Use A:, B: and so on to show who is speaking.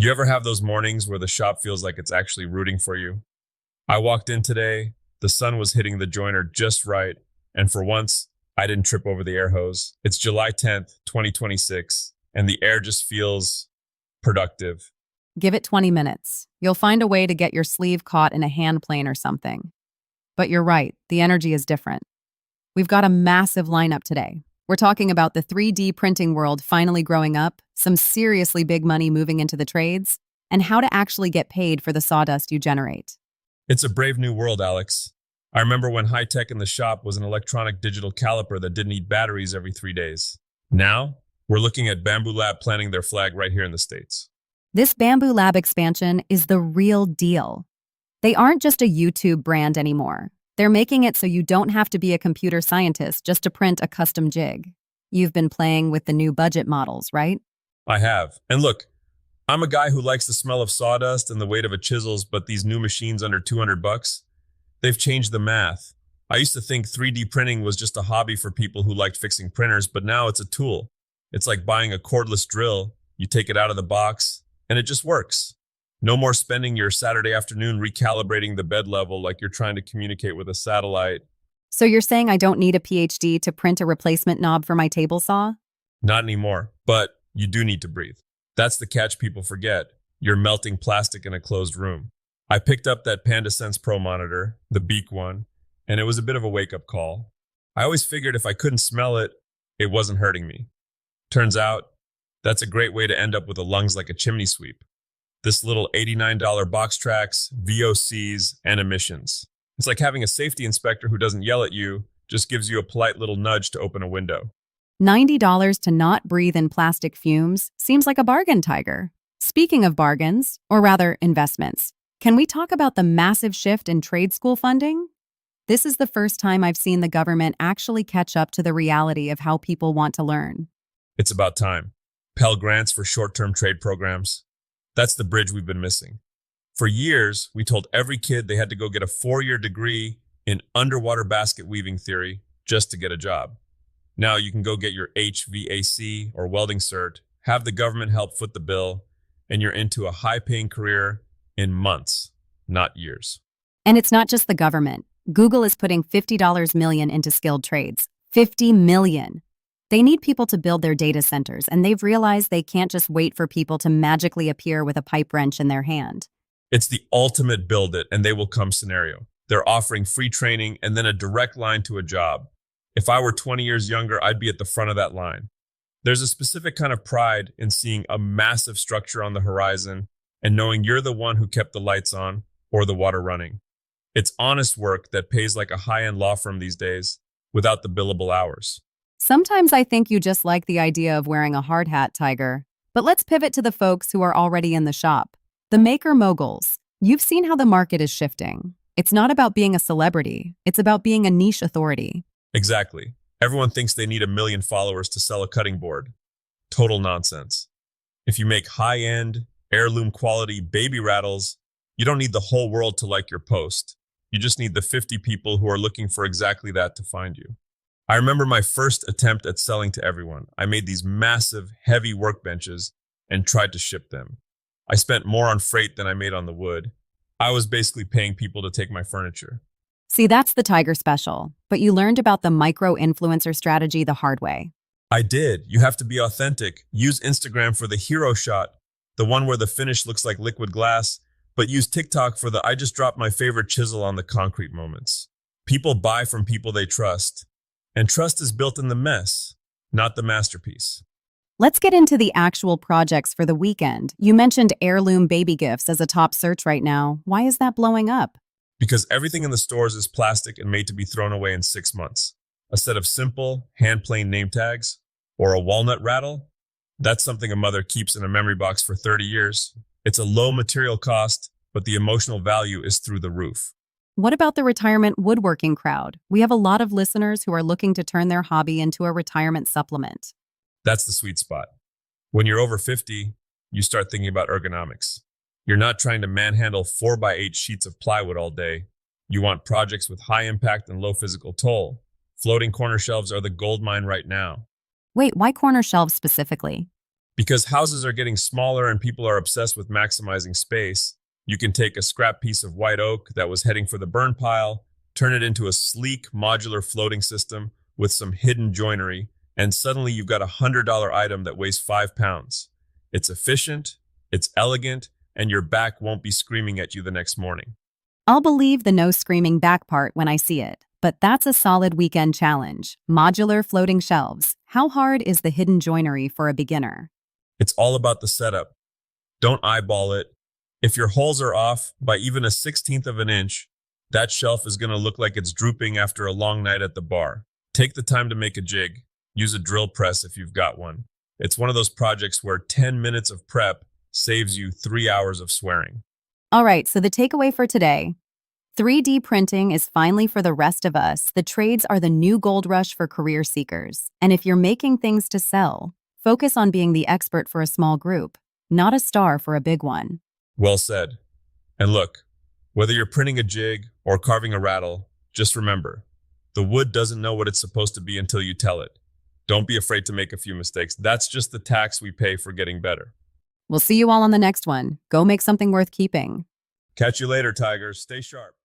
A: You ever have those mornings where the shop feels like it's actually rooting for you? I walked in today, the sun was hitting the joiner just right, and for once, I didn't trip over the air hose. It's July 10th, 2026, and the air just feels productive.
B: Give it 20 minutes. You'll find a way to get your sleeve caught in a hand plane or something. But you're right, the energy is different. We've got a massive lineup today. We're talking about the 3D printing world finally growing up, some seriously big money moving into the trades, and how to actually get paid for the sawdust you generate.
A: It's a brave new world, Alex. I remember when high tech in the shop was an electronic digital caliper that didn't eat batteries every 3 days. Now, we're looking at Bamboo Lab planting their flag right here in the States.
B: This Bamboo Lab expansion is the real deal. They aren't just a YouTube brand anymore. They're making it so you don't have to be a computer scientist just to print a custom jig. You've been playing with the new budget models, right?
A: I have. And look, I'm a guy who likes the smell of sawdust and the weight of a chisels, but these new machines under 200 bucks, they've changed the math. I used to think 3D printing was just a hobby for people who liked fixing printers, but now it's a tool. It's like buying a cordless drill. You take it out of the box, and it just works. No more spending your Saturday afternoon recalibrating the bed level like you're trying to communicate with a satellite.
B: So you're saying I don't need a PhD to print a replacement knob for my table saw?
A: Not anymore, but you do need to breathe. That's the catch people forget. You're melting plastic in a closed room. I picked up that PandaSense Pro monitor, the Beak one, and it was a bit of a wake-up call. I always figured if I couldn't smell it, it wasn't hurting me. Turns out, that's a great way to end up with a lungs like a chimney sweep. This little $89 box tracks, VOCs, and emissions. It's like having a safety inspector who doesn't yell at you, just gives you a polite little nudge to open a window.
B: $90 to not breathe in plastic fumes seems like a bargain, Tiger. Speaking of bargains, or rather investments, can we talk about the massive shift in trade school funding? This is the first time I've seen the government actually catch up to the reality of how people want to learn.
A: It's about time. Pell Grants for short-term trade programs. That's the bridge we've been missing. For years, we told every kid they had to go get a 4-year degree in underwater basket weaving theory just to get a job. Now you can go get your HVAC or welding cert, have the government help foot the bill, and you're into a high-paying career in months, not years.
B: And it's not just the government. Google is putting $50 million into skilled trades. $50 million. They need people to build their data centers, and they've realized they can't just wait for people to magically appear with a pipe wrench in their hand.
A: It's the ultimate build it and they will come scenario. They're offering free training and then a direct line to a job. If I were 20 years younger, I'd be at the front of that line. There's a specific kind of pride in seeing a massive structure on the horizon and knowing you're the one who kept the lights on or the water running. It's honest work that pays like a high-end law firm these days without the billable hours.
B: Sometimes I think you just like the idea of wearing a hard hat, Tiger. But let's pivot to the folks who are already in the shop. The maker moguls. You've seen how the market is shifting. It's not about being a celebrity. It's about being a niche authority.
A: Exactly. Everyone thinks they need 1 million followers to sell a cutting board. Total nonsense. If you make high-end, heirloom quality baby rattles, you don't need the whole world to like your post. You just need the 50 people who are looking for exactly that to find you. I remember my first attempt at selling to everyone. I made these massive, heavy workbenches and tried to ship them. I spent more on freight than I made on the wood. I was basically paying people to take my furniture.
B: See, that's the Tiger special. But you learned about the micro-influencer strategy the hard way.
A: I did. You have to be authentic. Use Instagram for the hero shot, the one where the finish looks like liquid glass, but use TikTok for the I just dropped my favorite chisel on the concrete moments. People buy from people they trust. And trust is built in the mess, not the masterpiece.
B: Let's get into the actual projects for the weekend. You mentioned heirloom baby gifts as a top search right now. Why is that blowing up?
A: Because everything in the stores is plastic and made to be thrown away in 6 months. A set of simple, hand-planed name tags, or a walnut rattle, that's something a mother keeps in a memory box for 30 years. It's a low material cost, but the emotional value is through the roof.
B: What about the retirement woodworking crowd? We have a lot of listeners who are looking to turn their hobby into a retirement supplement.
A: That's the sweet spot. When you're over 50, you start thinking about ergonomics. You're not trying to manhandle 4x8 sheets of plywood all day. You want projects with high impact and low physical toll. Floating corner shelves are the gold mine right now.
B: Wait, why corner shelves specifically?
A: Because houses are getting smaller and people are obsessed with maximizing space, you can take a scrap piece of white oak that was heading for the burn pile, turn it into a sleek modular floating system with some hidden joinery, and suddenly you've got $100 item that weighs 5 pounds. It's efficient, it's elegant, and your back won't be screaming at you the next morning.
B: I'll believe the no screaming back part when I see it, but that's a solid weekend challenge. Modular floating shelves. How hard is the hidden joinery for a beginner?
A: It's all about the setup. Don't eyeball it. If your holes are off by even a 16th of an inch, that shelf is going to look like it's drooping after a long night at the bar. Take the time to make a jig. Use a drill press if you've got one. It's one of those projects where 10 minutes of prep saves you 3 hours of swearing.
B: All right, so the takeaway for today: 3D printing is finally for the rest of us. The trades are the new gold rush for career seekers. And if you're making things to sell, focus on being the expert for a small group, not a star for a big one.
A: Well said. And look, whether you're printing a jig or carving a rattle, just remember, the wood doesn't know what it's supposed to be until you tell it. Don't be afraid to make a few mistakes. That's just the tax we pay for getting better.
B: We'll see you all on the next one. Go make something worth keeping.
A: Catch you later, Tigers. Stay sharp.